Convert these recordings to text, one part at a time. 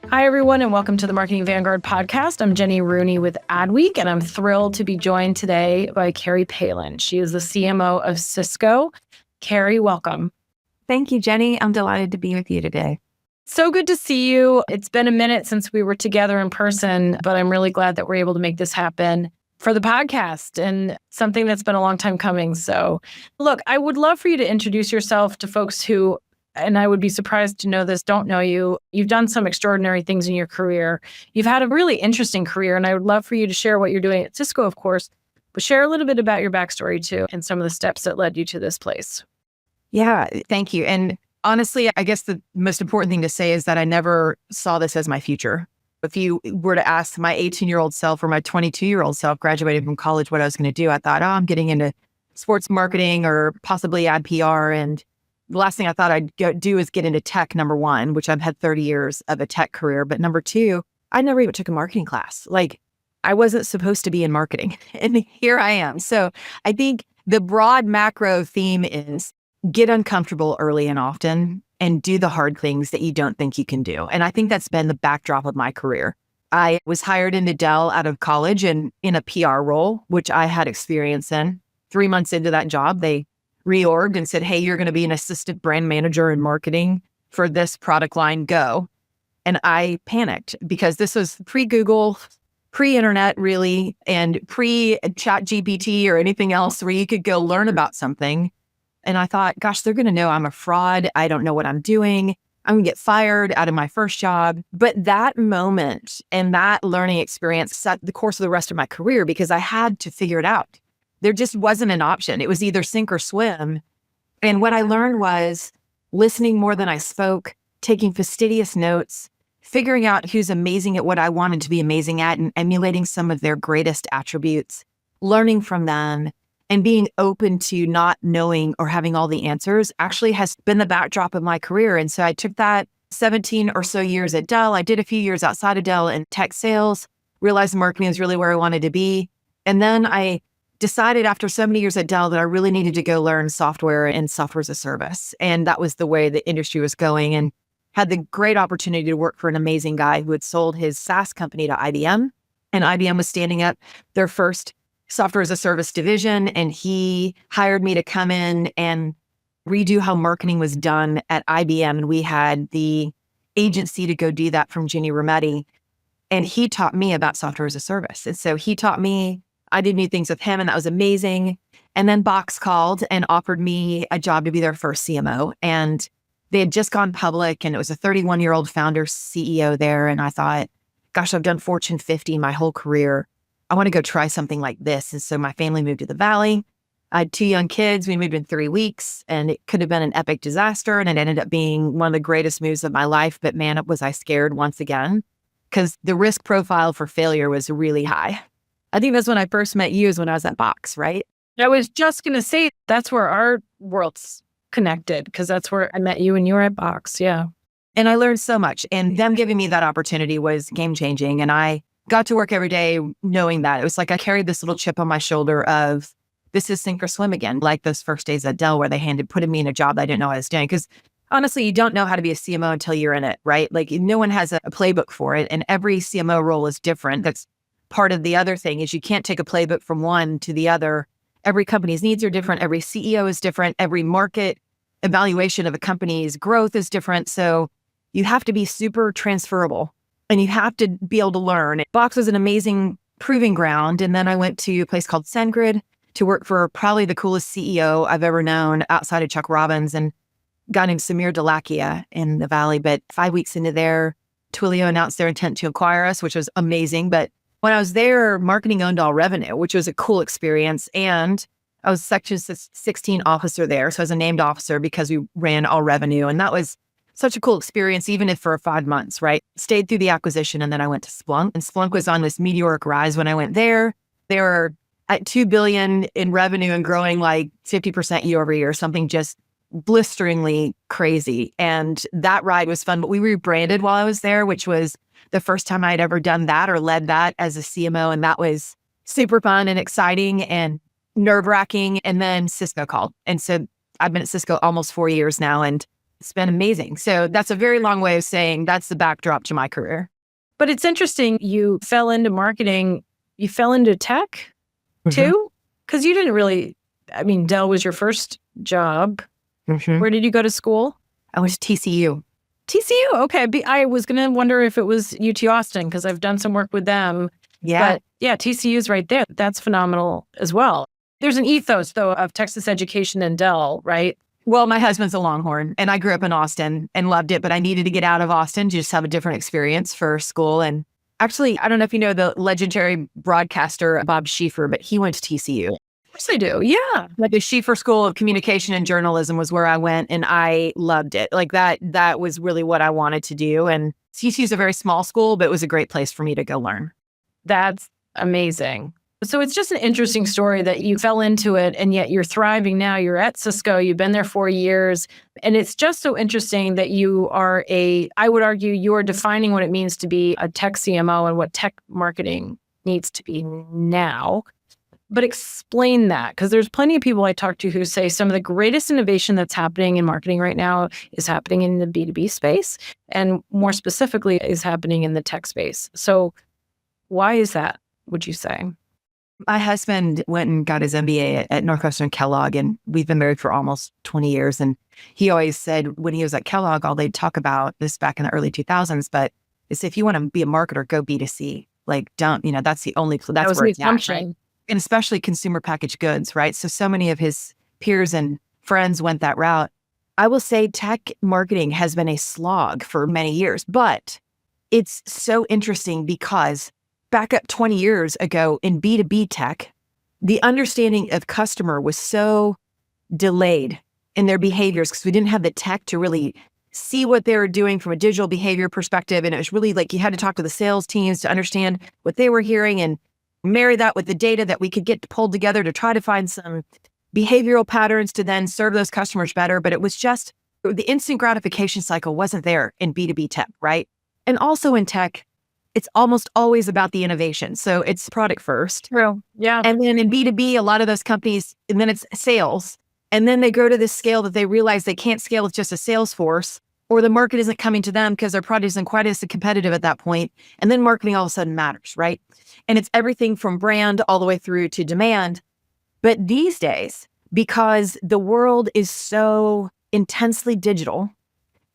Hi, everyone, and welcome to the Marketing Vanguard podcast. I'm Jenny Rooney with Adweek, and I'm thrilled to be joined today by Carrie Palin. She is the CMO of Cisco. Carrie, welcome. Thank you, Jenny. I'm delighted to be with you today. So good to see you. It's been a minute since we were together in person, but I'm really glad that we're able to make this happen for the podcast and something that's been a long time coming. So look, I would love for you to introduce yourself to folks who, and I would be surprised to know this, don't know you. You've done some extraordinary things in your career. You've had a really interesting career, and I would love for you to share what you're doing at Cisco, of course, but share a little bit about your backstory too and some of the steps that led you to this place. Yeah, thank you. And honestly, I guess the most important thing to say is that I never saw this as my future. If you were to ask my 18-year-old self or my 22-year-old self graduated from college what I was going to do, I thought, I'm getting into sports marketing or possibly ad PR. And the last thing I thought I'd do is get into tech, number one, which I've had 30 years of a tech career. But number two, I never even took a marketing class. Like, I wasn't supposed to be in marketing. And here I am. So I think the broad macro theme is get uncomfortable early and often and do the hard things that you don't think you can do. And I think that's been the backdrop of my career. I was hired into Dell out of college and in a PR role, which I had experience in. 3 months into that job, they reorged and said, hey, you're going to be an assistant brand manager in marketing for this product line, go. And I panicked because this was pre-Google, pre-internet really, and pre-chat GPT or anything else where you could go learn about something. And I thought, gosh, they're going to know I'm a fraud. I don't know what I'm doing. I'm going to get fired out of my first job. But that moment and that learning experience set the course of the rest of my career because I had to figure it out. There just wasn't an option. It was either sink or swim. And what I learned was listening more than I spoke, taking fastidious notes, figuring out who's amazing at what I wanted to be amazing at and emulating some of their greatest attributes, learning from them, and being open to not knowing or having all the answers actually has been the backdrop of my career. And so I took that 17 or so years at Dell. I did a few years outside of Dell in tech sales, realized marketing was really where I wanted to be. And then I decided after so many years at Dell that I really needed to go learn software and software as a service. And that was the way the industry was going, and had the great opportunity to work for an amazing guy who had sold his SaaS company to IBM. And IBM was standing up their first software as a service division. And he hired me to come in and redo how marketing was done at IBM. And we had the agency to go do that from Jenny Rooney. And he taught me about software as a service. And so he taught me, I did new things with him, and that was amazing. And then Box called and offered me a job to be their first CMO. And they had just gone public, and it was a 31-year-old founder CEO there. And I thought, gosh, I've done Fortune 50 my whole career. I want to go try something like this. And so my family moved to the Valley. I had 2 young kids. We moved in 3 weeks, and it could have been an epic disaster. And it ended up being one of the greatest moves of my life. But man, was I scared once again, because the risk profile for failure was really high. I think that's when I first met you, is when I was at Box, right? I was just going to say, that's where our worlds connected, because that's where I met you and you were at Box. Yeah. And I learned so much. And them giving me that opportunity was game changing. And I got to work every day knowing that. It was like I carried this little chip on my shoulder of, this is sink or swim again, like those first days at Dell where they put me in a job that I didn't know I was doing. Because honestly, you don't know how to be a CMO until you're in it, right? Like, no one has a playbook for it. And every CMO role is different. That's part of the other thing, is you can't take a playbook from one to the other. Every company's needs are different. Every CEO is different. Every market evaluation of a company's growth is different. So you have to be super transferable. And you have to be able to learn. Box was an amazing proving ground. And then I went to a place called SendGrid to work for probably the coolest CEO I've ever known outside of Chuck Robbins, and a guy named Samir Dalakia in the Valley. But 5 weeks into there, Twilio announced their intent to acquire us, which was amazing. But when I was there, marketing owned all revenue, which was a cool experience. And I was Section 16 officer there. So I was a named officer because we ran all revenue. And that was such a cool experience, even if for 5 months, right? Stayed through the acquisition, and then I went to Splunk. And Splunk was on this meteoric rise when I went there. They were at $2 billion in revenue and growing like 50% year over year, something just blisteringly crazy. And that ride was fun, but we rebranded while I was there, which was the first time I'd ever done that or led that as a CMO. And that was super fun and exciting and nerve-wracking. And then Cisco called. And so I've been at Cisco almost 4 years now, and It's been amazing. So that's a very long way of saying that's the backdrop to my career. But it's interesting. You fell into marketing. You fell into tech too? Because you didn't really, Dell was your first job. Where did you go to school? I went to TCU. TCU. Okay. I was going to wonder if it was UT Austin because I've done some work with them. Yeah. But yeah, TCU is right there. That's phenomenal as well. There's an ethos, though, of Texas education and Dell, right? Well, my husband's a Longhorn, and I grew up in Austin and loved it, but I needed to get out of Austin to just have a different experience for school. And actually, I don't know if you know the legendary broadcaster, Bob Schieffer, but he went to TCU. Of course I do. Yeah. Like the Schieffer School of Communication and Journalism was where I went, and I loved it. Like that was really what I wanted to do. And TCU is a very small school, but it was a great place for me to go learn. That's amazing. So it's just an interesting story that you fell into it and yet you're thriving now. You're at Cisco. You've been there 4 years. And it's just so interesting that you are I would argue you're defining what it means to be a tech CMO and what tech marketing needs to be now. But explain that, because there's plenty of people I talk to who say some of the greatest innovation that's happening in marketing right now is happening in the B2B space, and more specifically is happening in the tech space. So why is that, would you say? My husband went and got his MBA at Northwestern Kellogg, and we've been married for almost 20 years. And he always said when he was at Kellogg, all they'd talk about this back in the early 2000s, but is if you want to be a marketer, go B2C. Like, that's the only, that's where it's at, right? And especially consumer packaged goods, right? So many of his peers and friends went that route. I will say tech marketing has been a slog for many years, but it's so interesting because back up 20 years ago in B2B tech, the understanding of customer was so delayed in their behaviors because we didn't have the tech to really see what they were doing from a digital behavior perspective. And it was really like you had to talk to the sales teams to understand what they were hearing and marry that with the data that we could get pulled together to try to find some behavioral patterns to then serve those customers better. But it was just the instant gratification cycle wasn't there in B2B tech, right? And also in tech, it's almost always about the innovation. So it's product first. True. Yeah. And then in B2B, a lot of those companies, and then it's sales. And then they grow to this scale that they realize they can't scale with just a sales force, or the market isn't coming to them because their product isn't quite as competitive at that point. And then marketing all of a sudden matters, right? And it's everything from brand all the way through to demand. But these days, because the world is so intensely digital,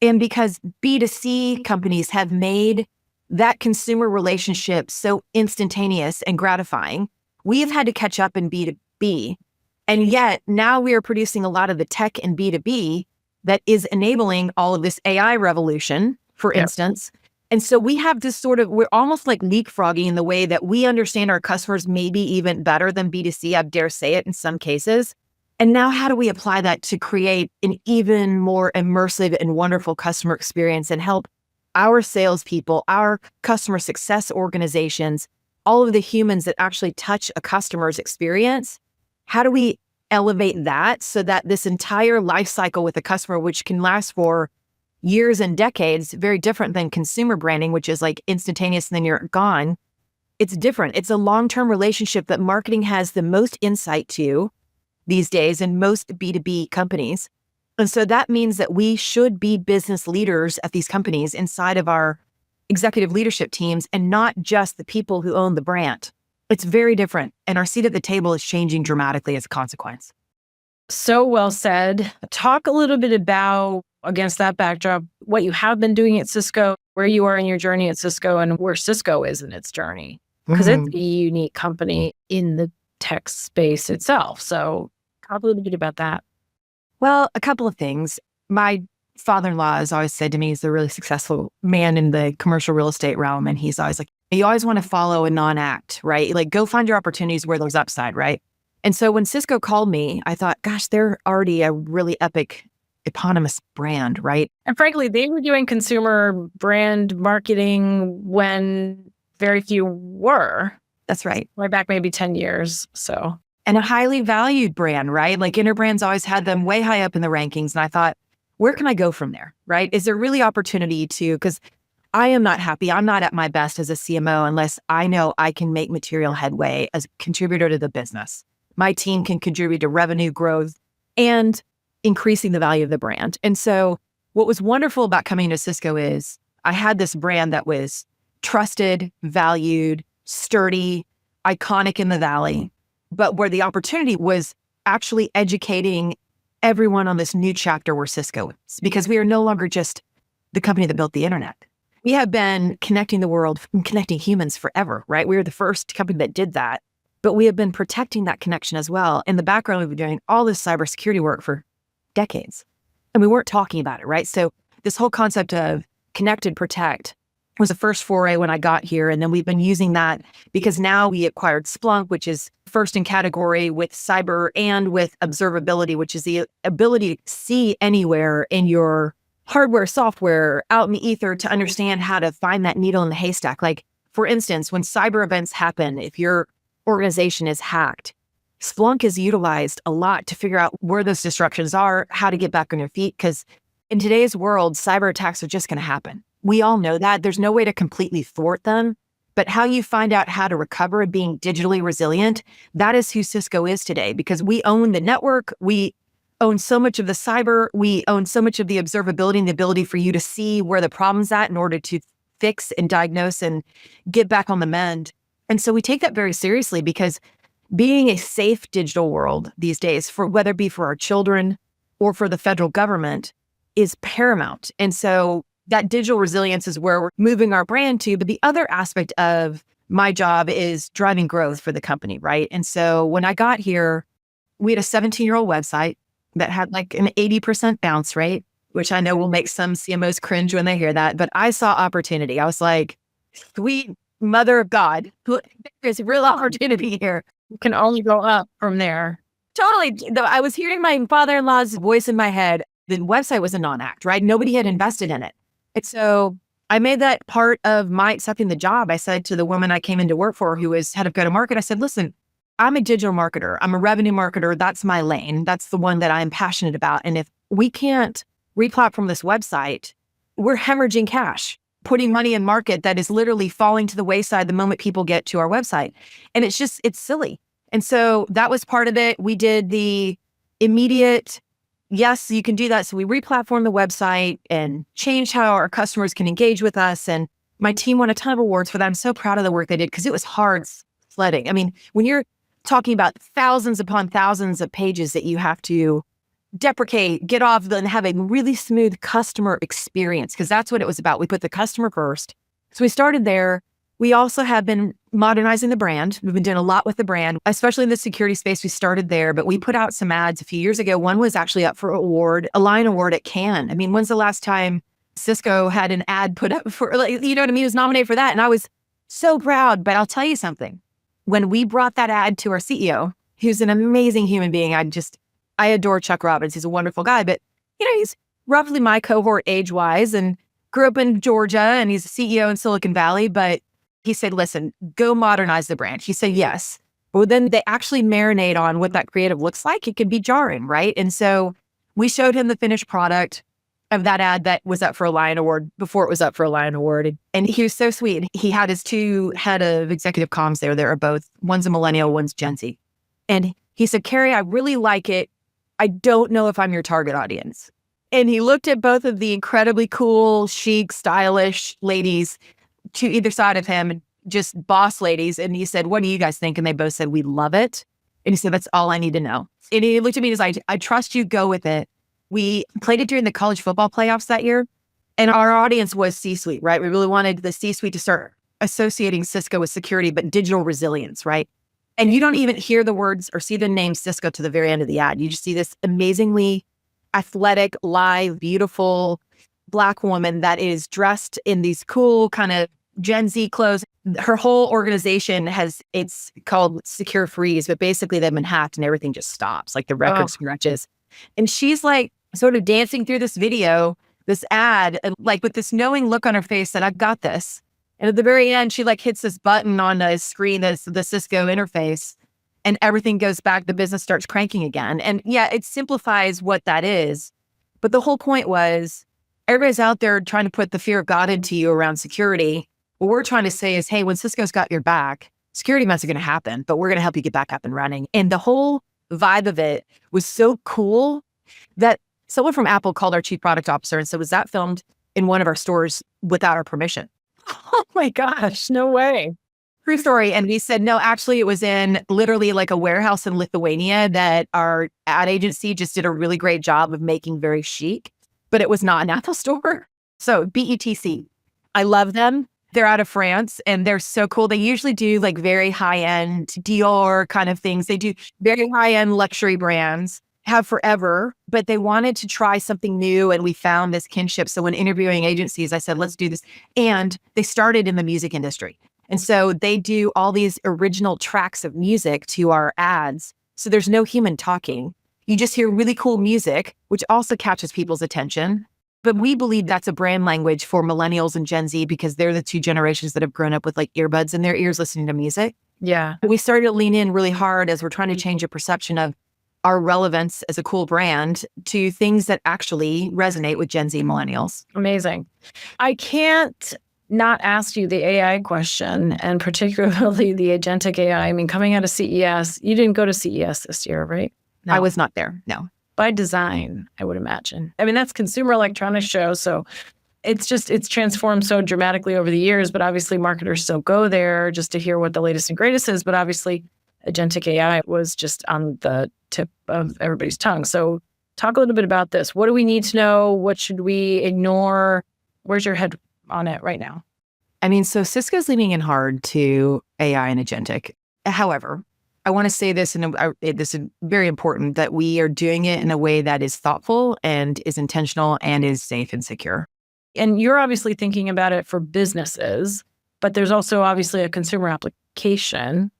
and because B2C companies have made that consumer relationship so instantaneous and gratifying, we have had to catch up in B2B. And yet now we are producing a lot of the tech in B2B that is enabling all of this AI revolution, for instance. And so we have this we're almost like leapfrogging in the way that we understand our customers maybe even better than B2C, I dare say it in some cases. And now how do we apply that to create an even more immersive and wonderful customer experience and help our salespeople, our customer success organizations, all of the humans that actually touch a customer's experience? How do we elevate that so that this entire life cycle with a customer, which can last for years and decades, very different than consumer branding, which is like instantaneous and then you're gone. It's different. It's a long-term relationship that marketing has the most insight to these days in most B2B companies. And so that means that we should be business leaders at these companies inside of our executive leadership teams and not just the people who own the brand. It's very different. And our seat at the table is changing dramatically as a consequence. So well said. Talk a little bit about, against that backdrop, what you have been doing at Cisco, where you are in your journey at Cisco, and where Cisco is in its journey. Because it's a unique company in the tech space itself. So talk a little bit about that. Well, a couple of things. My father-in-law has always said to me, he's a really successful man in the commercial real estate realm. And he's always like, you always want to follow and non-act, right? Like go find your opportunities where there's upside, right? And so when Cisco called me, I thought, gosh, they're already a really epic eponymous brand, right? And frankly, they were doing consumer brand marketing when very few were. That's right. Way back maybe 10 years. So. And a highly valued brand, right? Like Interbrands always had them way high up in the rankings. And I thought, where can I go from there, right? Is there really opportunity to, because I am not happy. I'm not at my best as a CMO unless I know I can make material headway as a contributor to the business. My team can contribute to revenue growth and increasing the value of the brand. And so what was wonderful about coming to Cisco is I had this brand that was trusted, valued, sturdy, iconic in the Valley, but where the opportunity was actually educating everyone on this new chapter where Cisco is, because we are no longer just the company that built the internet. We have been connecting the world and connecting humans forever, right? We were the first company that did that, but we have been protecting that connection as well. In the background, we've been doing all this cybersecurity work for decades, and we weren't talking about it, right? So this whole concept of connect and protect was the first foray when I got here. And then we've been using that because now we acquired Splunk, which is first in category with cyber and with observability, which is the ability to see anywhere in your hardware, software, out in the ether to understand how to find that needle in the haystack. Like, for instance, when cyber events happen, if your organization is hacked, Splunk is utilized a lot to figure out where those disruptions are, how to get back on your feet. Because in today's world, cyber attacks are just going to happen. We all know that. There's no way to completely thwart them. But how you find out how to recover being digitally resilient, that is who Cisco is today, because we own the network. We own so much of the cyber. We own so much of the observability and the ability for you to see where the problem's at in order to fix and diagnose and get back on the mend. And so we take that very seriously, because being a safe digital world these days, for whether it be for our children or for the federal government, is paramount. And so that digital resilience is where we're moving our brand to. But the other aspect of my job is driving growth for the company, right? And so when I got here, we had a 17-year-old website that had like an 80% bounce rate, which I know will make some CMOs cringe when they hear that. But I saw opportunity. I was like, sweet mother of God, there's a real opportunity here. You can only go up from there. Totally. I was hearing my father-in-law's voice in my head. The website was a non-act, right? Nobody had invested in it. And so I made that part of my accepting the job. I said to the woman I came in to work for, who was head of go-to-market, I said, listen, I'm a digital marketer. I'm a revenue marketer. That's my lane. That's the one that I'm passionate about. And if we can't replatform this website, we're hemorrhaging cash, putting money in market that is literally falling to the wayside the moment people get to our website. And it's silly. And so that was part of it. We did the immediate, yes, you can do that. So we replatformed the website and changed how our customers can engage with us. And my team won a ton of awards for that. I'm so proud of the work they did, because it was hard sledding. I mean, when you're talking about thousands upon thousands of pages that you have to deprecate, get off, and have a really smooth customer experience, because that's what it was about. We put the customer first. So we started there. We also have been modernizing the brand. We've been doing a lot with the brand, especially in the security space. We started there, but we put out some ads a few years ago. One was actually up for a Lion Award at Cannes. I mean, when's the last time Cisco had an ad put up for, like, you know what I mean? It was nominated for that. And I was so proud. But I'll tell you something. When we brought that ad to our CEO, who's an amazing human being, I adore Chuck Robbins. He's a wonderful guy, but he's roughly my cohort age-wise and grew up in Georgia, and he's a CEO in Silicon Valley. But he said, listen, go modernize the brand. He said, yes. But then they actually marinate on what that creative looks like. It can be jarring, right? And so we showed him the finished product of that ad that was up for a Lion Award before it was up for a Lion Award. And he was so sweet. He had his two head of executive comms there. They are both, one's a millennial, one's Gen Z. And he said, Carrie, I really like it. I don't know if I'm your target audience. And he looked at both of the incredibly cool, chic, stylish ladies to either side of him, just boss ladies. And he said, what do you guys think? And they both said, we love it. And he said, that's all I need to know. And he looked at me and was like, I trust you, go with it. We played it during the college football playoffs that year. And our audience was C-suite, right? We really wanted the C-suite to start associating Cisco with security, but digital resilience, right? And you don't even hear the words or see the name Cisco to the very end of the ad. You just see this amazingly athletic, live, beautiful Black woman that is dressed in these cool kind of Gen Z clothes. Her whole organization it's called Secure Freeze, but basically they've been hacked and everything just stops, like the record scratches. And she's like sort of dancing through this video, this ad, and like with this knowing look on her face that I've got this. And at the very end, she like hits this button on a screen that's the Cisco interface, and everything goes back. The business starts cranking again. And yeah, it simplifies what that is. But the whole point was everybody's out there trying to put the fear of God into you around security. What we're trying to say is, hey, when Cisco's got your back, security events are going to happen, but we're going to help you get back up and running. And the whole vibe of it was so cool that Someone from Apple called our chief product officer and said, was that filmed in one of our stores without our permission? Oh my gosh, no way. True story. And we said, no, actually, it was in literally like a warehouse in Lithuania that our ad agency just did a really great job of making very chic, but it was not an Apple store. So BETC, I love them. They're out of France and they're so cool. They usually do like very high-end Dior kind of things. They do very high-end luxury brands, have forever, but they wanted to try something new and we found this kinship. So when interviewing agencies, I said, let's do this. And they started in the music industry. And so they do all these original tracks of music to our ads. So there's no human talking. You just hear really cool music, which also catches people's attention. But we believe that's a brand language for millennials and Gen Z because they're the two generations that have grown up with like earbuds in their ears listening to music. Yeah. We started to lean in really hard as we're trying to change a perception of our relevance as a cool brand to things that actually resonate with Gen Z millennials. Amazing. I can't not ask you the AI question, and particularly the agentic AI. I mean, coming out of CES, you didn't go to CES this year, right? No. I was not there, no. By design, I would imagine. I mean, that's Consumer Electronics Show, so it's transformed so dramatically over the years, but obviously marketers still go there just to hear what the latest and greatest is, but obviously agentic AI was just on the tip of everybody's tongue. So talk a little bit about this. What do we need to know? What should we ignore? Where's your head on it right now? I mean, so Cisco's leaning in hard to AI and agentic. However, I want to say this, and this is very important, that we are doing it in a way that is thoughtful and is intentional and is safe and secure. And you're obviously thinking about it for businesses, but there's also obviously a consumer application.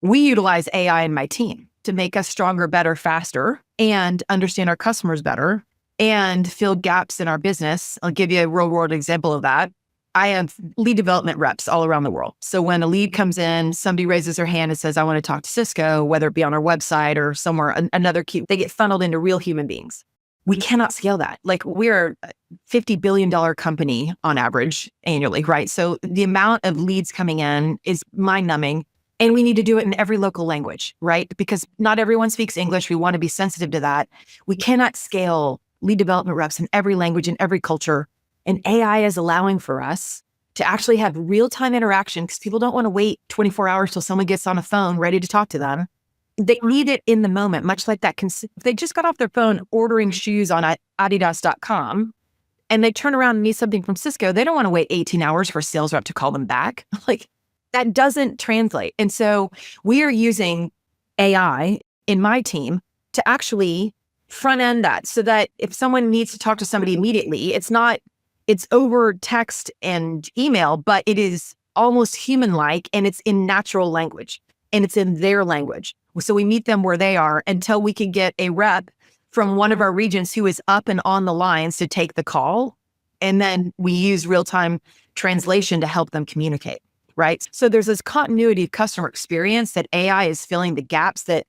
We utilize AI in my team to make us stronger, better, faster, and understand our customers better and fill gaps in our business. I'll give you a real world example of that. I have lead development reps all around the world. So when a lead comes in, somebody raises their hand and says, I want to talk to Cisco, whether it be on our website or somewhere, another key, they get funneled into real human beings. We cannot scale that. Like we're a $50 billion company on average annually, right? So the amount of leads coming in is mind numbing. And we need to do it in every local language, right? Because not everyone speaks English. We want to be sensitive to that. We cannot scale lead development reps in every language, in every culture. And AI is allowing for us to actually have real-time interaction because people don't want to wait 24 hours till someone gets on a phone ready to talk to them. They need it in the moment, much like that. If they just got off their phone ordering shoes on Adidas.com and they turn around and need something from Cisco, they don't want to wait 18 hours for a sales rep to call them back. Like that doesn't translate. And so we are using AI in my team to actually front end that so that if someone needs to talk to somebody immediately, it's over text and email, but it is almost human-like and it's in natural language and it's in their language. So we meet them where they are until we can get a rep from one of our regions who is up and on the lines to take the call. And then we use real-time translation to help them communicate, right? So there's this continuity of customer experience that AI is filling the gaps that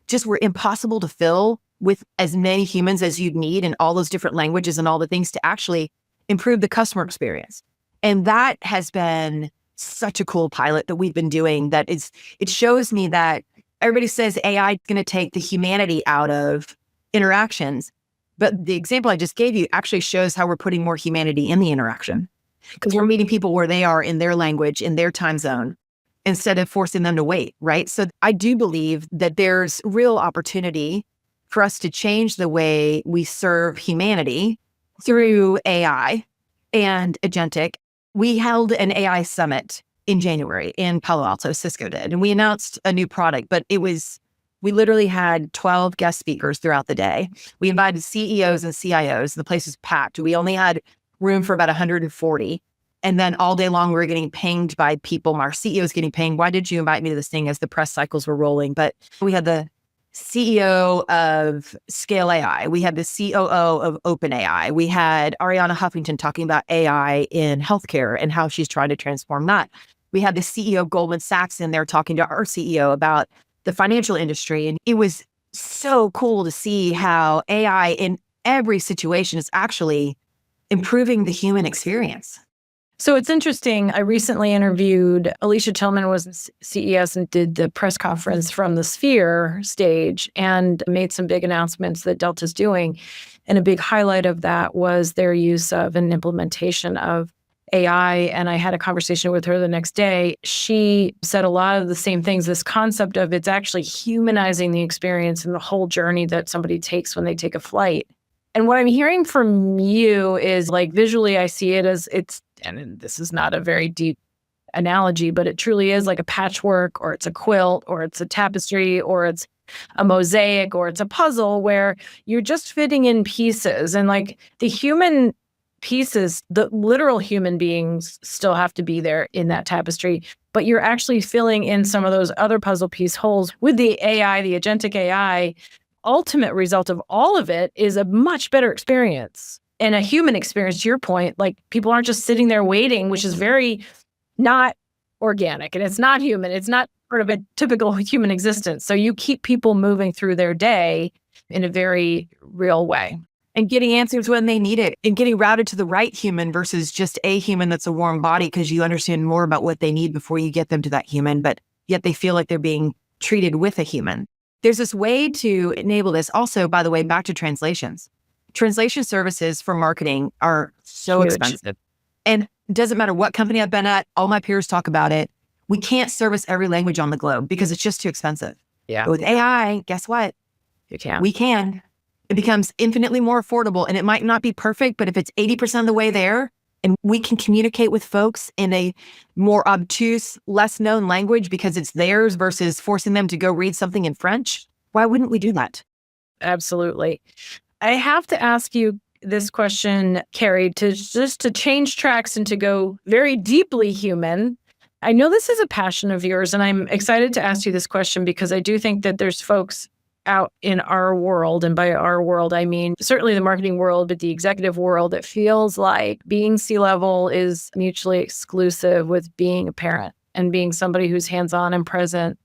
just were impossible to fill with as many humans as you'd need in all those different languages and all the things to actually improve the customer experience. And that has been such a cool pilot that we've been doing it shows me that everybody says AI is going to take the humanity out of interactions. But the example I just gave you actually shows how we're putting more humanity in the interaction because we're meeting people where they are in their language, in their time zone, instead of forcing them to wait, right? So I do believe that there's real opportunity for us to change the way we serve humanity through AI and agentic. We held an AI summit in January in Palo Alto, Cisco did, and we announced a new product, but we literally had 12 guest speakers throughout the day. We invited CEOs and CIOs. The place was packed. We only had room for about 140. And then all day long, we were getting pinged by people. Our CEOs getting pinged. Why did you invite me to this thing as the press cycles were rolling? But we had the CEO of Scale AI. We had the COO of OpenAI. We had Ariana Huffington talking about AI in healthcare and how she's trying to transform that. We had the CEO of Goldman Sachs in there talking to our CEO about the financial industry. And it was so cool to see how AI in every situation is actually improving the human experience. So it's interesting. I recently interviewed Alicia Tillman was at CES and did the press conference from the Sphere stage and made some big announcements that Delta's doing. And a big highlight of that was their use of and implementation of AI. And I had a conversation with her the next day. She said a lot of the same things, this concept of it's actually humanizing the experience and the whole journey that somebody takes when they take a flight. And what I'm hearing from you is like visually, I see it as and this is not a very deep analogy, but it truly is like a patchwork, or it's a quilt, or it's a tapestry, or it's a mosaic, or it's a puzzle where you're just fitting in pieces. And like the human pieces, the literal human beings still have to be there in that tapestry, but you're actually filling in some of those other puzzle piece holes with the AI, the agentic AI. Ultimate result of all of it is a much better experience and a human experience. To your point, like people aren't just sitting there waiting, which is very not organic and it's not human. It's not part of a typical human existence. So you keep people moving through their day in a very real way. And getting answers when they need it and getting routed to the right human versus just a human that's a warm body because you understand more about what they need before you get them to that human, but yet they feel like they're being treated with a human. There's this way to enable this. Also, by the way, back to translations. Translation services for marketing are so Huge. expensive. And it doesn't matter what company I've been at, all my peers talk about it. We can't service every language on the globe because it's just too expensive. Yeah. But with AI, guess what? You can. We can. It becomes infinitely more affordable, and it might not be perfect, but if it's 80% of the way there and we can communicate with folks in a more obtuse, less known language because it's theirs versus forcing them to go read something in French, why wouldn't we do that? Absolutely. I have to ask you this question, Carrie, to change tracks and to go very deeply human. I know this is a passion of yours, and I'm excited to ask you this question because I do think that there's folks out in our world, and by our world, I mean certainly the marketing world, but the executive world, it feels like being C-level is mutually exclusive with being a parent and being somebody who's hands-on and present.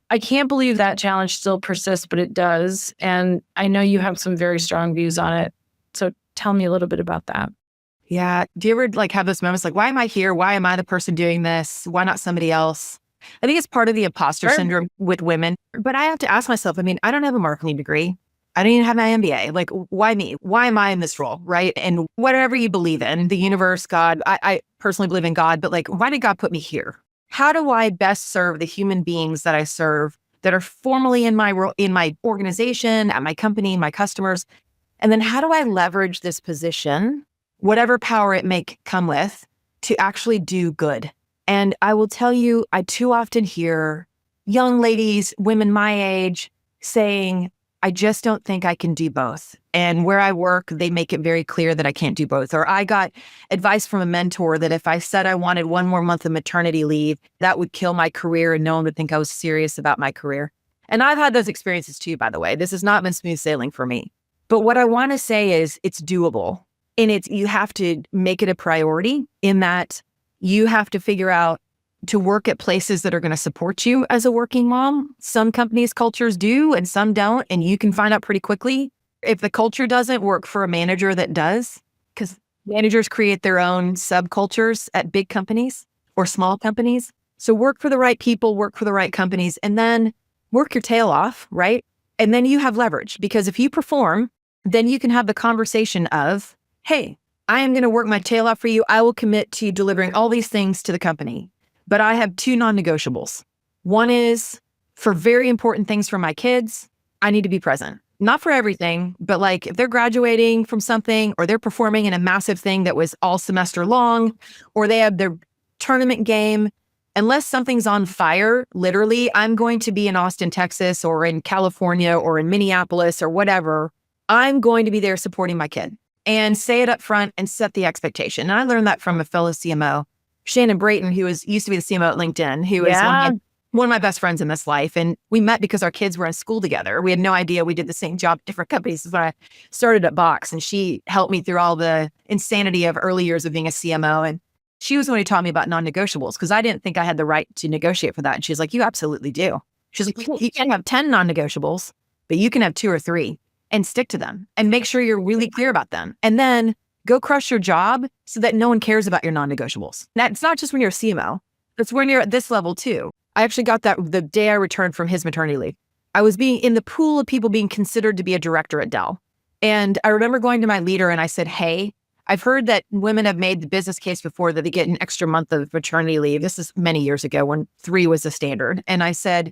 I can't believe that challenge still persists, but it does. And I know you have some very strong views on it. So tell me a little bit about that. Yeah. Do you ever have those moments like, why am I here? Why am I the person doing this? Why not somebody else? I think it's part of the imposter syndrome with women. But I have to ask myself, I don't have a marketing degree. I don't even have my MBA. Like, why me? Why am I in this role? Right. And whatever you believe in, the universe, God, I personally believe in God, but why did God put me here? How do I best serve the human beings that I serve that are formally in my role, in my organization, at my company, my customers? And then how do I leverage this position, whatever power it may come with, to actually do good? And I will tell you, I too often hear young ladies, women my age, saying, I just don't think I can do both. And where I work, they make it very clear that I can't do both. Or I got advice from a mentor that if I said I wanted one more month of maternity leave, that would kill my career and no one would think I was serious about my career. And I've had those experiences too, by the way. This has not been smooth sailing for me. But what I want to say is it's doable. And you have to make it a priority in that you have to figure out to work at places that are going to support you as a working mom. Some companies' cultures do and some don't. And you can find out pretty quickly if the culture doesn't work for a manager that does, because managers create their own subcultures at big companies or small companies. So work for the right people, work for the right companies, and then work your tail off, right? And then you have leverage because if you perform, then you can have the conversation of, hey, I am going to work my tail off for you. I will commit to delivering all these things to the company. But I have two non-negotiables. One is for very important things for my kids, I need to be present. Not for everything, but if they're graduating from something or they're performing in a massive thing that was all semester long, or they have their tournament game, unless something's on fire, literally, I'm going to be in Austin, Texas, or in California, or in Minneapolis, or whatever. I'm going to be there supporting my kid. And say it up front and set the expectation. And I learned that from a fellow CMO, Shannon Brayton, who used to be the CMO at LinkedIn, who is one of my best friends in this life. And we met because our kids were in school together. We had no idea we did the same job at different companies. When I started at Box, and she helped me through all the insanity of early years of being a CMO. And she was the one who taught me about non-negotiables because I didn't think I had the right to negotiate for that. And she's like, you absolutely do. She's like, you can have 10 non-negotiables, but you can have 2 or 3. And stick to them and make sure you're really clear about them. And then go crush your job so that no one cares about your non-negotiables. Now, it's not just when you're a CMO. It's when you're at this level too. I actually got that the day I returned from his maternity leave. I was in the pool of people being considered to be a director at Dell. And I remember going to my leader and I said, hey, I've heard that women have made the business case before that they get an extra month of maternity leave. This is many years ago when 3 was the standard. And I said,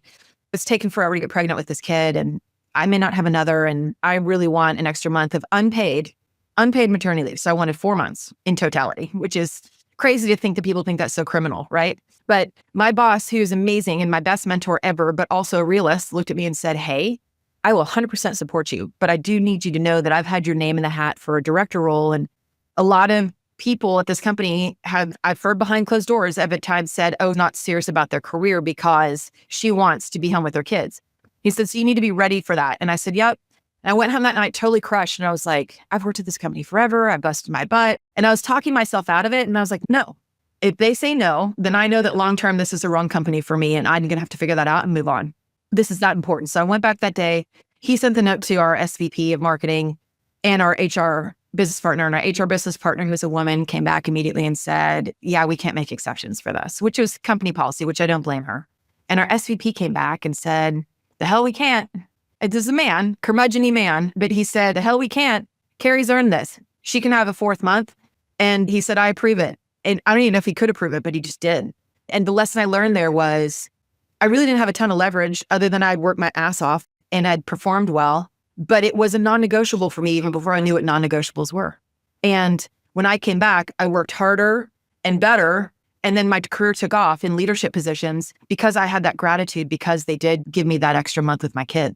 it's taken forever to get pregnant with this kid and I may not have another. And I really want an extra month of unpaid maternity leave. So I wanted 4 months in totality, which is crazy to think that people think that's so criminal, right? But my boss, who's amazing and my best mentor ever, but also a realist, looked at me and said, hey, I will 100% support you, but I do need you to know that I've had your name in the hat for a director role. And a lot of people at this company I've heard behind closed doors, have at times said, oh, not serious about their career because she wants to be home with her kids. He said, so you need to be ready for that. And I said, yep. And I went home that night totally crushed. And I was like, I've worked at this company forever. I busted my butt. And I was talking myself out of it. And I was like, no, if they say no, then I know that long-term, this is the wrong company for me. And I'm going to have to figure that out and move on. This is that important. So I went back that day. He sent the note to our SVP of marketing and our HR business partner, and our HR business partner, who was a woman, came back immediately and said, yeah, we can't make exceptions for this, which was company policy, which I don't blame her. And our SVP came back and said, the hell we can't. This is a man, curmudgeon-y man, but he said, the hell we can't. Carrie's earned this. She can have a 4th month. And he said, I approve it. And I don't even know if he could approve it, but he just did. And the lesson I learned there was I really didn't have a ton of leverage other than I'd worked my ass off and I'd performed well, but it was a non-negotiable for me even before I knew what non-negotiables were. And when I came back, I worked harder and better. And then my career took off in leadership positions because I had that gratitude because they did give me that extra month with my kid.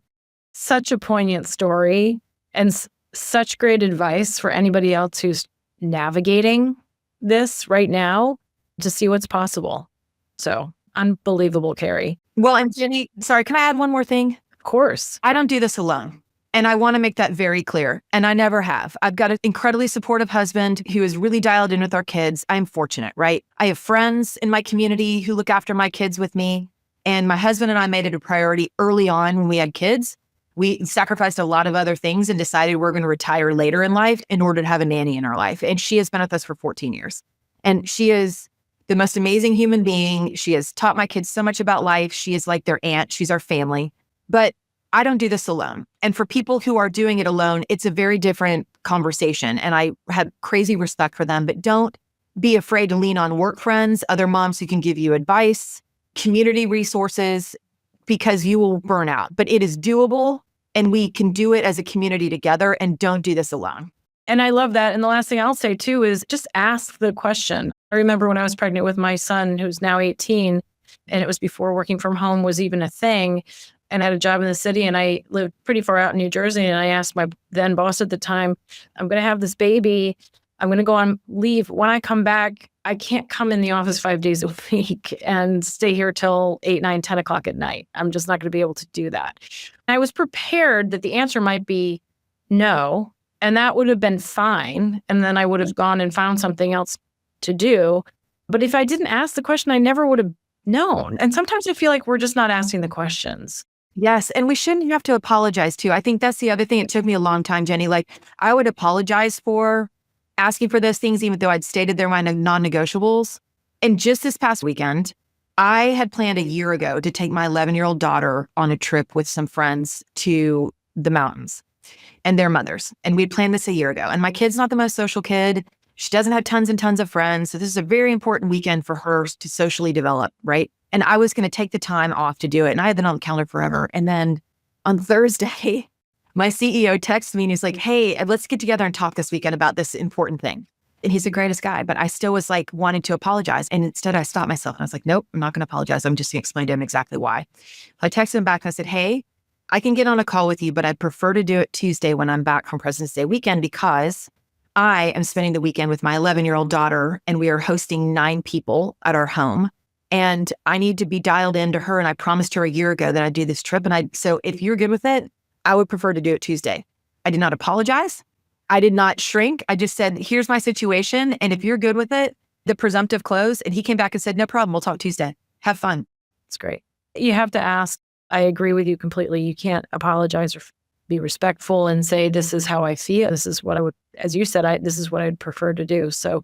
Such a poignant story and such great advice for anybody else who's navigating this right now to see what's possible. So unbelievable, Carrie. Well, and Jenny, sorry, can I add one more thing? Of course. I don't do this alone. And I want to make that very clear. And I never have. I've got an incredibly supportive husband who is really dialed in with our kids. I'm fortunate, right? I have friends in my community who look after my kids with me. And my husband and I made it a priority early on when we had kids. We sacrificed a lot of other things and decided we're going to retire later in life in order to have a nanny in our life. And she has been with us for 14 years. And she is the most amazing human being. She has taught my kids so much about life. She is like their aunt. She's our family. But I don't do this alone. And for people who are doing it alone, it's a very different conversation. And I have crazy respect for them, but don't be afraid to lean on work friends, other moms who can give you advice, community resources, because you will burn out. But it is doable and we can do it as a community together, and don't do this alone. And I love that. And the last thing I'll say too is just ask the question. I remember when I was pregnant with my son, who's now 18, and it was before working from home was even a thing, and I had a job in the city, and I lived pretty far out in New Jersey. And I asked my then boss at the time, I'm going to have this baby. I'm going to go on leave. When I come back, I can't come in the office 5 days a week and stay here till 8, 9, 10 o'clock at night. I'm just not going to be able to do that. I was prepared that the answer might be no, and that would have been fine. And then I would have gone and found something else to do. But if I didn't ask the question, I never would have known. And sometimes I feel like we're just not asking the questions. Yes. And we shouldn't have to apologize too. I think that's the other thing. It took me a long time, Jenny. Like, I would apologize for asking for those things, even though I'd stated they're my non-negotiables. And just this past weekend, I had planned a year ago to take my 11-year-old daughter on a trip with some friends to the mountains and their mothers. And we'd planned this a year ago. And my kid's not the most social kid. She doesn't have tons and tons of friends. So this is a very important weekend for her to socially develop, right? And I was going to take the time off to do it. And I had that on the calendar forever. And then on Thursday, my CEO texted me and he's like, hey, let's get together and talk this weekend about this important thing. And he's the greatest guy, but I still was like wanting to apologize. And instead I stopped myself and I was like, nope, I'm not going to apologize. I'm just going to explain to him exactly why. So I texted him back and I said, hey, I can get on a call with you, but I'd prefer to do it Tuesday when I'm back from President's Day weekend, because I am spending the weekend with my 11-year-old daughter and we are hosting 9 people at our home. And I need to be dialed into her. And I promised her a year ago that I'd do this trip. So if you're good with it, I would prefer to do it Tuesday. I did not apologize. I did not shrink. I just said, here's my situation. And if you're good with it, the presumptive close. And he came back and said, no problem. We'll talk Tuesday. Have fun. It's great. You have to ask. I agree with you completely. You can't apologize or be respectful and say, this is how I feel. This is what I would, as you said, this is what I'd prefer to do. So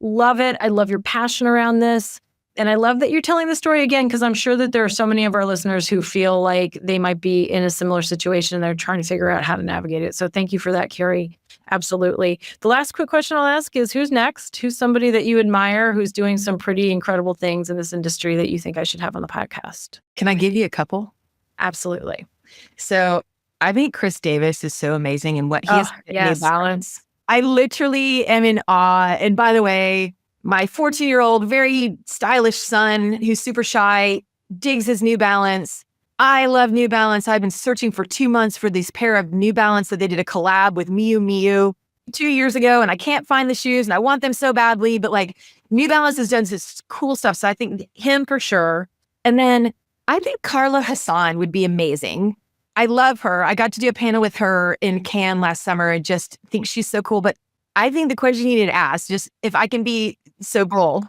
love it. I love your passion around this. And I love that you're telling the story again, because I'm sure that there are so many of our listeners who feel like they might be in a similar situation and they're trying to figure out how to navigate it. So thank you for that, Carrie. Absolutely. The last quick question I'll ask is, who's next? Who's somebody that you admire who's doing some pretty incredible things in this industry that you think I should have on the podcast? Can I give you a couple? Absolutely. So I think Chris Davis is so amazing and what he has yes. balance. I literally am in awe. And by the way, my 14-year-old, very stylish son who's super shy, digs his New Balance. I love New Balance. I've been searching for 2 months for this pair of New Balance that they did a collab with Miu 2 years ago, and I can't find the shoes and I want them so badly, but like New Balance has done this cool stuff. So I think him for sure. And then I think Carla Hassan would be amazing. I love her. I got to do a panel with her in Cannes last summer and just think she's so cool. But I think the question you need to ask, just if I can be so bold,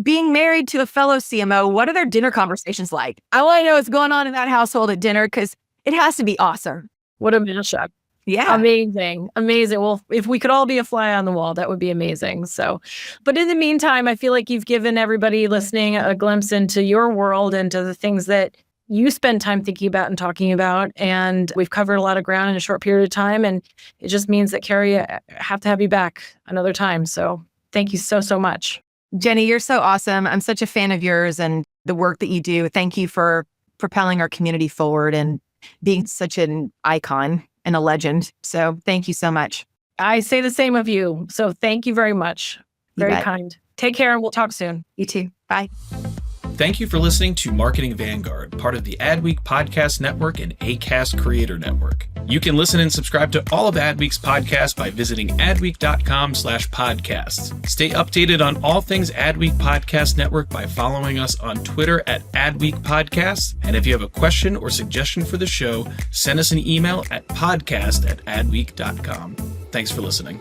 being married to a fellow CMO, what are their dinner conversations like? I want to know what's going on in that household at dinner because it has to be awesome. What a mashup. Yeah. Amazing. Amazing. Well, if we could all be a fly on the wall, that would be amazing. So, but in the meantime, I feel like you've given everybody listening a glimpse into your world and to the things that you spend time thinking about and talking about. And we've covered a lot of ground in a short period of time. And it just means that, Carrie, I have to have you back another time. So thank you so, so much. Jenny, you're so awesome. I'm such a fan of yours and the work that you do. Thank you for propelling our community forward and being such an icon and a legend. So thank you so much. I say the same of you. So thank you very much. Very kind. Take care and we'll talk soon. You too. Bye. Thank you for listening to Marketing Vanguard, part of the Adweek Podcast Network and Acast Creator Network. You can listen and subscribe to all of Adweek's podcasts by visiting adweek.com/podcasts. Stay updated on all things Adweek Podcast Network by following us on Twitter at Adweek Podcasts. And if you have a question or suggestion for the show, send us an email at podcast@adweek.com. Thanks for listening.